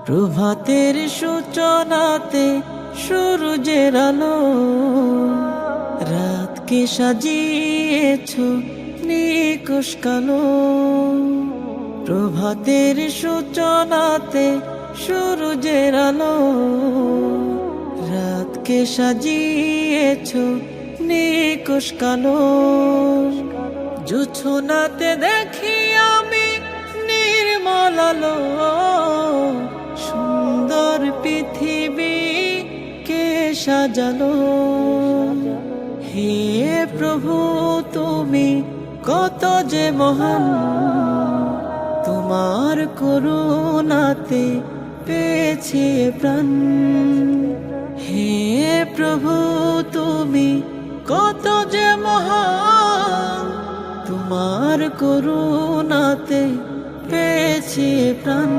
প্রভাতের সূচনাতে সূর্যের আলো, রাতকে সাজিয়েছ নিকুশ কালো। প্রভাতের সূচনাতে সূর্যের আলো, রাতকে সাজিয়েছ নিকুশ কালো। জোছনাতে দেখি আমি নির্মল আলো, সুন্দর পৃথিবী কে সাজালো। হে প্রভু তুমি কত যে মহান, তোমার করুণাতে পেয়েছি প্রাণ। হে প্রভু তুমি কত যে মহান, তোমার করুণাতে পেয়েছি প্রাণ।